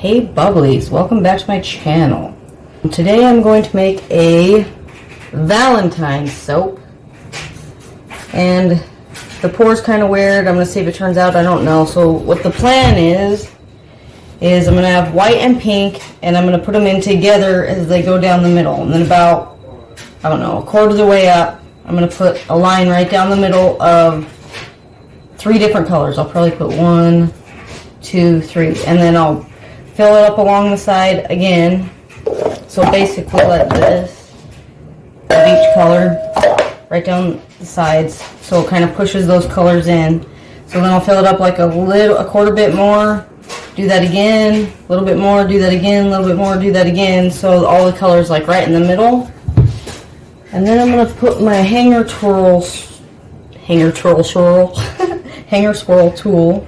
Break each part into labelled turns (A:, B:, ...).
A: Hey Bubblies, welcome back to my channel. Today I'm going to make a Valentines soap. And the pour's kind of weird. I'm going to see if it turns out. I don't know. So what the plan is I'm going to have white and pink, and I'm going to put them in together as they go down the middle. And then about, I don't know, a quarter of the way up, I'm going to put a line right down the middle of 3 different colors. I'll probably put 1, 2, 3, and then I'll fill it up along the side again. So basically like this, of each color, right down the sides, so it kind of pushes those colors in. So then I'll fill it up like a quarter bit more, do that again, a little bit more, do that again, a little bit more, do that again, so all the colors like right in the middle. And then I'm going to put my hanger swirl tool.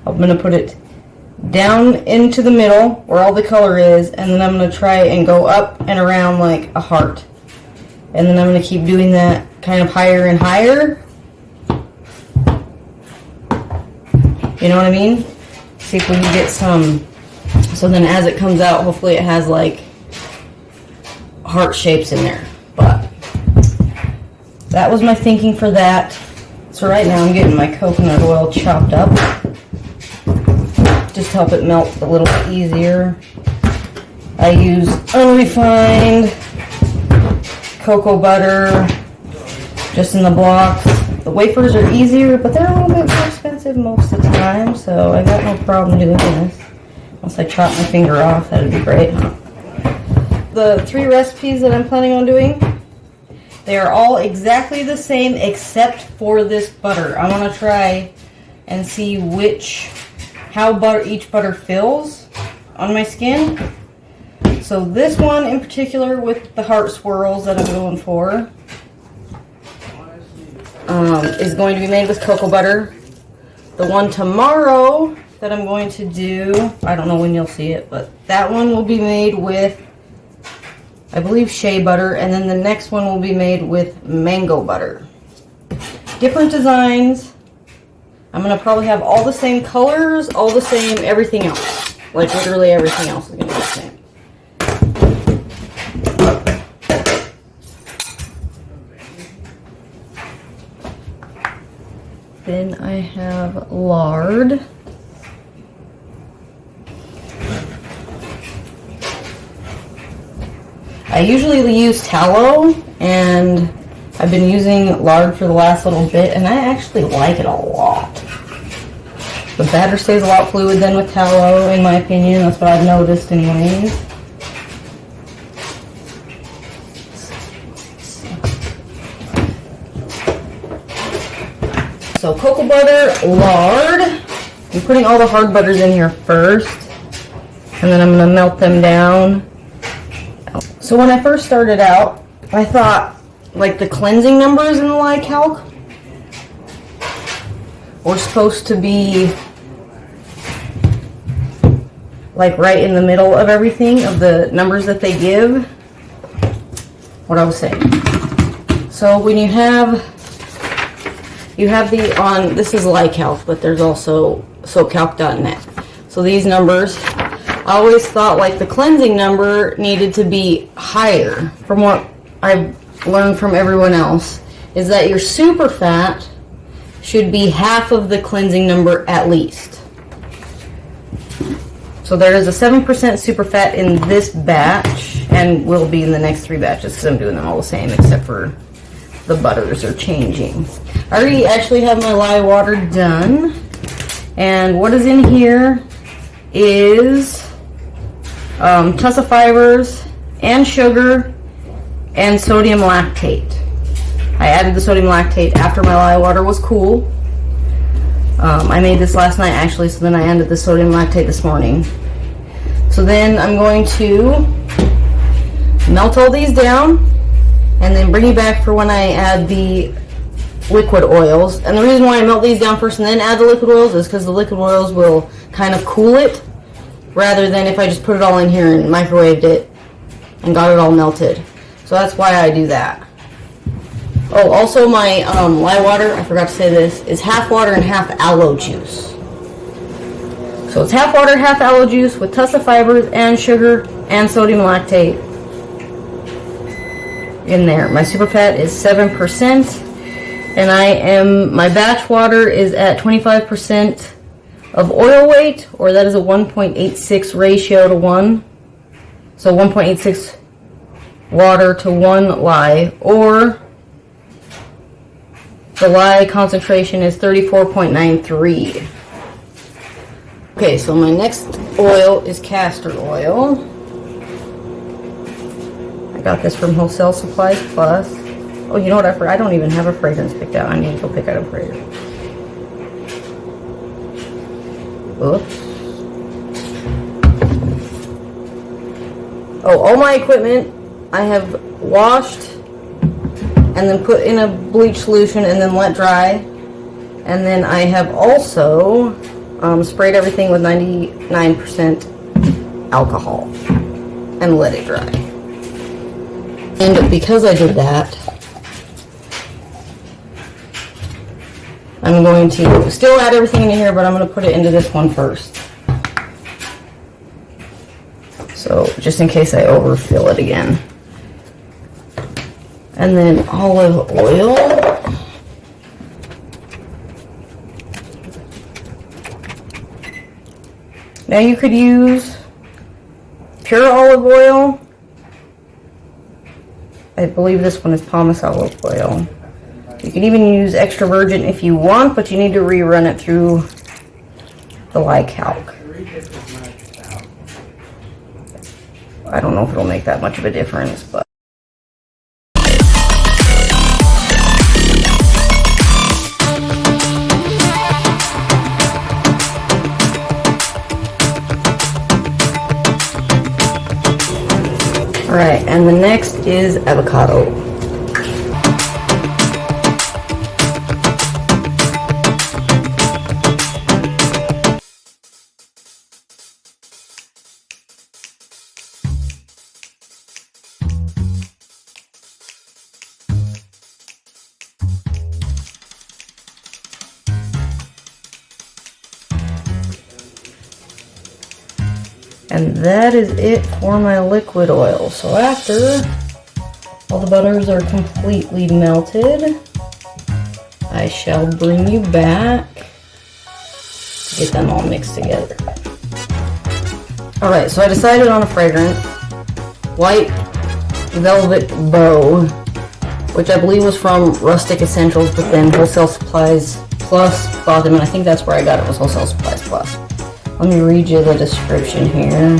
A: I'm going to put it down into the middle where all the color is, and then I'm going to try and go up and around like a heart. And then I'm going to keep doing that kind of higher and higher. You know what I mean? See if we can get some. So then as it comes out, hopefully it has like heart shapes in there. But that was my thinking for that. So right now I'm getting my coconut oil chopped up, just to help it melt a little bit easier. I use unrefined cocoa butter, just in the blocks. The wafers are easier, but they're a little bit more expensive most of the time, so I got no problem doing this. Once I chop my finger off, that'd be great, huh? The 3 recipes that I'm planning on doing, they are all exactly the same except for this butter. I want to try and see how each butter fills on my skin. So this one in particular with the heart swirls that I'm going for is going to be made with cocoa butter. The one tomorrow that I'm going to do, I don't know when you'll see it, but that one will be made with, I believe, shea butter, and then the next one will be made with mango butter. Different designs. I'm going to probably have all the same colors, all the same everything else. Like literally everything else is going to be the same. Then I have lard. I usually use tallow, and I've been using lard for the last little bit, and I actually like it a lot. The batter stays a lot fluid than with tallow, in my opinion. That's what I've noticed anyways. So cocoa butter, lard. I'm putting all the hard butters in here first, and then I'm going to melt them down. So when I first started out, I thought like the cleansing numbers in the lye calc were supposed to be like right in the middle of everything, of the numbers that they give. What I was saying. So when you have this is lye calc, but there's also soapcalc.net. So these numbers, I always thought like the cleansing number needed to be higher. From what I've learned from everyone else, is that your super fat should be half of the cleansing number at least. So there is a 7% super fat in this batch, and will be in the next 3 batches because I'm doing them all the same except for the butters are changing. I already actually have my lye water done, and what is in here is tussa fibers and sugar and sodium lactate. I added the sodium lactate after my lye water was cool. I made this last night actually, so then I added the sodium lactate this morning. So then I'm going to melt all these down and then bring you back for when I add the liquid oils. And the reason why I melt these down first and then add the liquid oils is because the liquid oils will kind of cool it, rather than if I just put it all in here and microwaved it and got it all melted. So that's why I do that. Oh, also my lye water, I forgot to say this, is half water and half aloe juice. So it's half water, half aloe juice with tussa fibers and sugar and sodium lactate in there. My super fat is 7%, and my batch water is at 25% of oil weight, or that is a 1.86 ratio to 1. So 1.86 water to 1 lye, or the lye concentration is 34.93. Okay, so my next oil is castor oil. I got this from Wholesale Supplies Plus. Oh, you know what I forgot? I don't even have a fragrance picked out. I need to go pick out a fragrance. Oops. Oh, all my equipment I have washed and then put in a bleach solution and then let dry. And then I have also sprayed everything with 99% alcohol and let it dry. And because I did that, I'm going to still add everything into here, but I'm going to put it into this one first. So just in case I overfill it again. And then olive oil. Now you could use pure olive oil. I believe this one is pomace olive oil. You can even use extra virgin if you want, but you need to rerun it through the lye calc. I don't know if it'll make that much of a difference, but. Alright, and the next is avocado. And that is it for my liquid oil. So after all the butters are completely melted, I shall bring you back to get them all mixed together. Alright, so I decided on a fragrance, White Velvet Bow, which I believe was from Rustic Essentials, but then Wholesale Supplies Plus bought them, and I think that's where I got it, was Wholesale Supplies Plus. Let me read you the description here.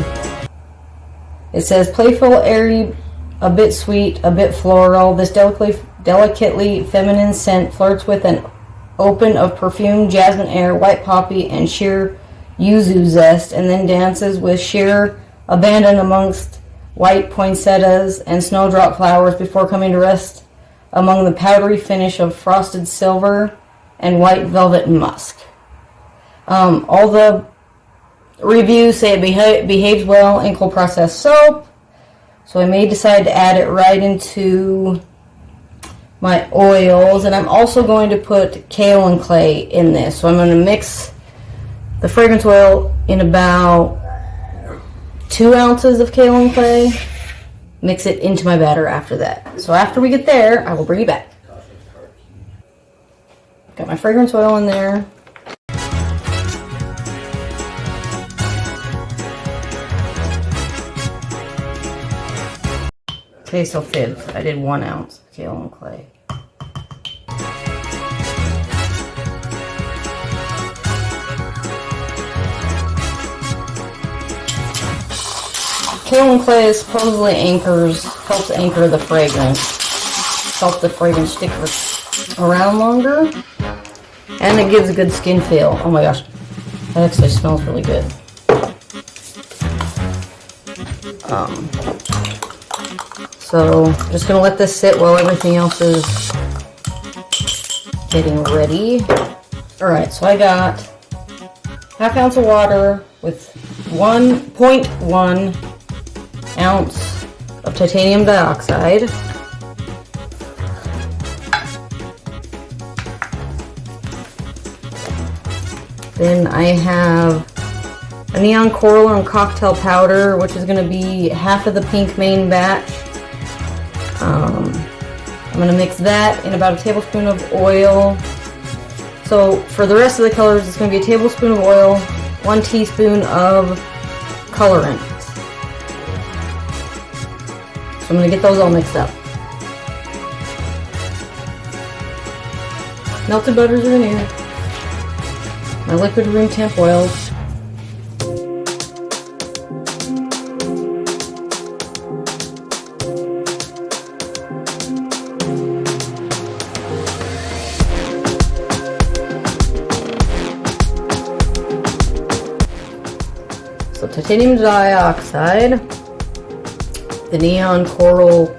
A: It says, playful, airy, a bit sweet, a bit floral. This delicately feminine scent flirts with an open of perfumed jasmine air, white poppy, and sheer yuzu zest, and then dances with sheer abandon amongst white poinsettias and snowdrop flowers before coming to rest among the powdery finish of frosted silver and white velvet musk. All the reviews say it behaves well in cold processed soap, so I may decide to add it right into my oils. And I'm also going to put kale and clay in this, so I'm going to mix the fragrance oil in about 2 ounces of kale and clay, mix it into my batter after that. So after we get there, I will bring you back. Got my fragrance oil in there. Okay, so fibs. I did 1 ounce of kale and clay. Kale and clay supposedly helps anchor the fragrance, help the fragrance stick around longer, and it gives a good skin feel. Oh my gosh, that actually smells really good. So just gonna let this sit while everything else is getting ready. All right, so I got ½ ounce of water with 1.1 ounce of titanium dioxide. Then I have a neon coral and cocktail powder, which is going to be half of the pink main batch. I'm going to mix that in about a tablespoon of oil. So for the rest of the colors, it's going to be a tablespoon of oil, 1 teaspoon of colorant. So I'm going to get those all mixed up. Melted butters are in here. My liquid room temp oils. So titanium dioxide, the neon coral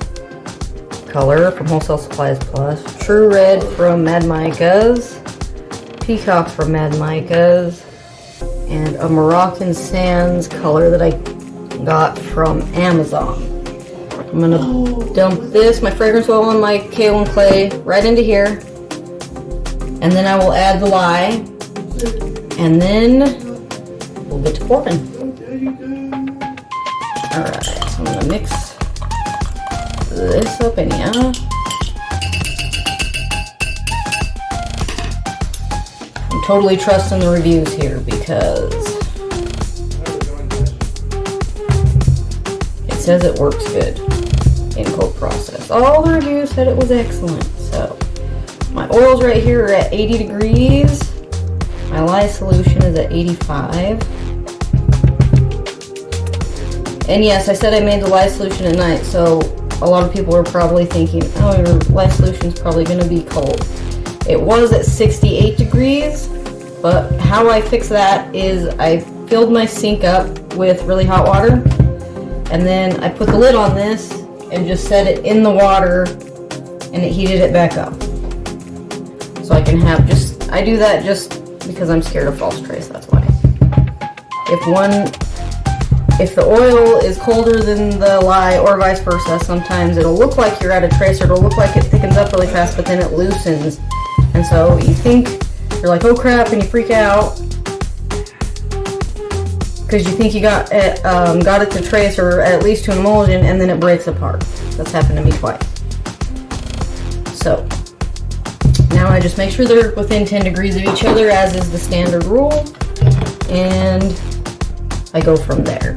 A: color from Wholesale Supplies Plus, True Red from Mad Micas, Peacock from Mad Micas, and a Moroccan Sands color that I got from Amazon. I'm gonna dump this, my fragrance oil and my kale and clay, right into here, and then I will add the lye, and then we'll get to pouring. Alright, so I'm gonna mix this up anyhow. I'm totally trusting the reviews here because it says it works good in cold process. All the reviews said it was excellent. So my oils right here are at 80 degrees. My lye solution is at 85. And yes, I said I made the lye solution at night, so a lot of people are probably thinking, oh, your lye solution is probably going to be cold. It was at 68 degrees, but how I fix that is I filled my sink up with really hot water, and then I put the lid on this and just set it in the water, and it heated it back up. So I can have I do that just because I'm scared of false trace, that's why. If the oil is colder than the lye, or vice versa, sometimes it'll look like you're at a trace, or it'll look like it thickens up really fast, but then it loosens. And so you think, you're like, oh crap, and you freak out because you think you got it to trace, or at least to an emulsion, and then it breaks apart. That's happened to me twice. So now I just make sure they're within 10 degrees of each other, as is the standard rule, and I go from there.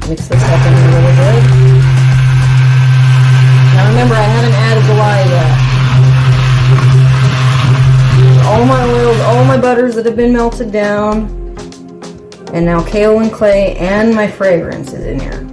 A: Mix this up in a little bit. Now remember, I haven't added the lye yet. All my oils, all my butters that have been melted down, and now kale and clay and my fragrance is in here.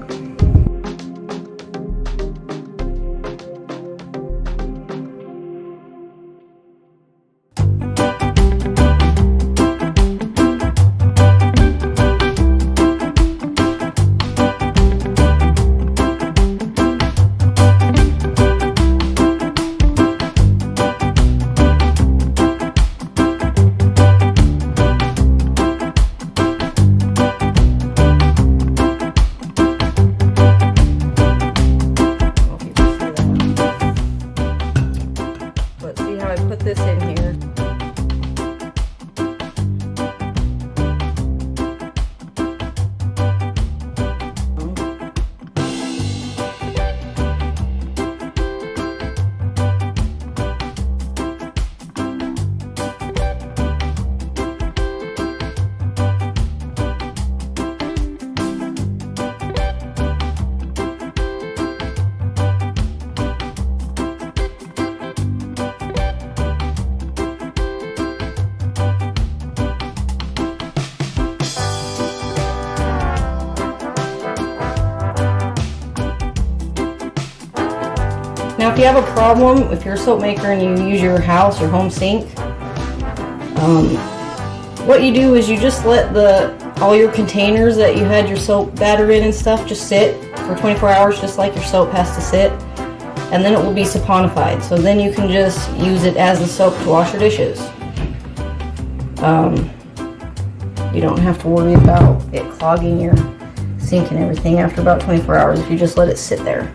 A: This in here. Now, if you have a problem, if you're a soap maker and you use your house or home sink, what you do is you just let all your containers that you had your soap batter in and stuff just sit for 24 hours, just like your soap has to sit, and then it will be saponified. So then you can just use it as the soap to wash your dishes. You don't have to worry about it clogging your sink and everything after about 24 hours if you just let it sit there.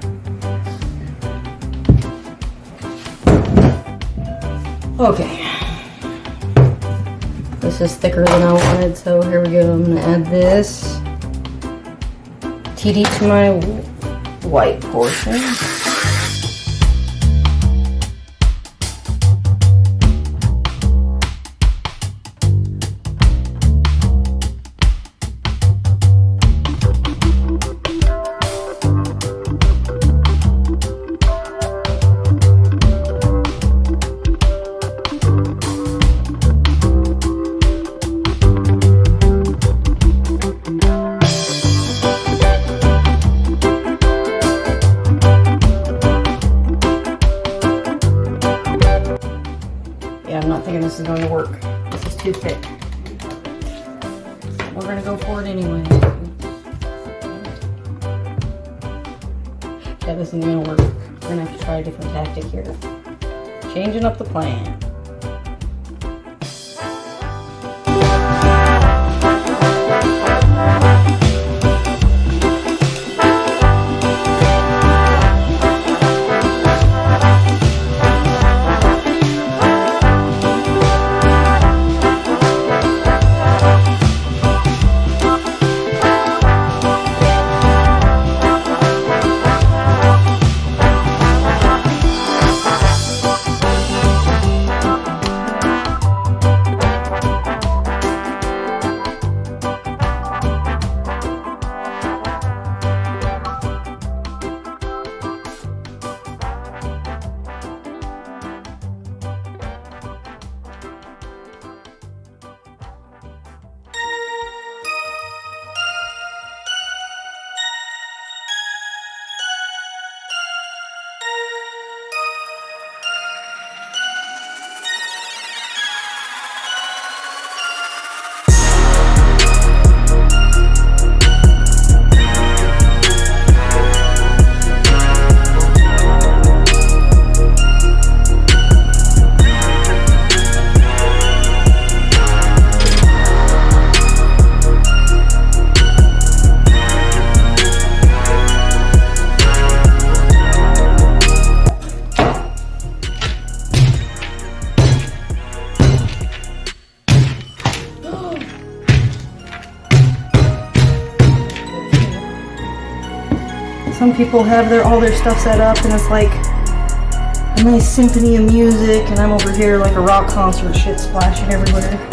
A: Okay, this is thicker than I wanted, so here we go. I'm gonna add this TD to my white portion. I'm not thinking this is going to work. This is too thick. We're going to go for it anyway. Yeah, this isn't going to work. We're going to have to try a different tactic here. Changing up the plan. Some people have all their stuff set up and it's like a nice symphony of music, and I'm over here like a rock concert, shit splashing everywhere.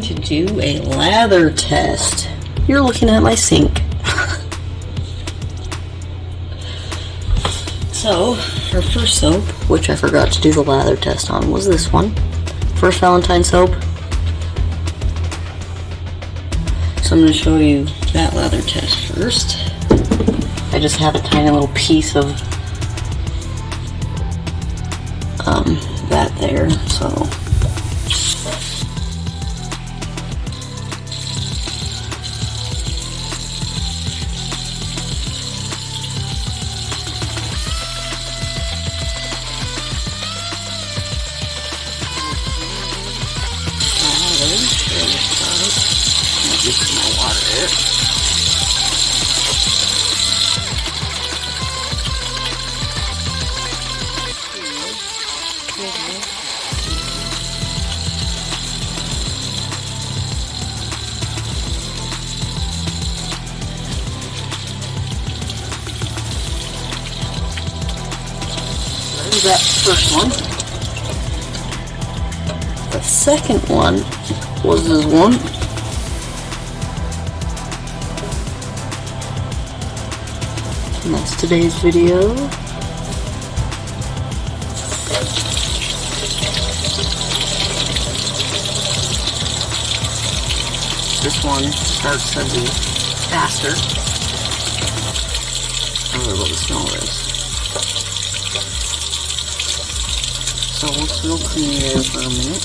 A: to do a lather test. You're looking at my sink. So, our first soap, which I forgot to do the lather test on, was this one. First Valentines Soap. So I'm going to show you that lather test first. I just have a tiny little piece of that there, so get my water there. There's that first one. The second one was this one. And that's today's video. This one starts to be faster. I don't know what the smell is. So we'll clean it out for a minute.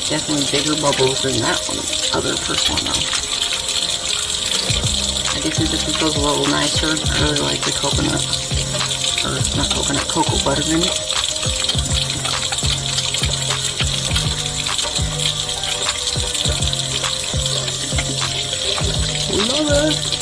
A: Definitely bigger bubbles than that one, other first one though. I do think this one feels a little nicer. I really like the coconut, or not coconut, cocoa butter in it. Love it.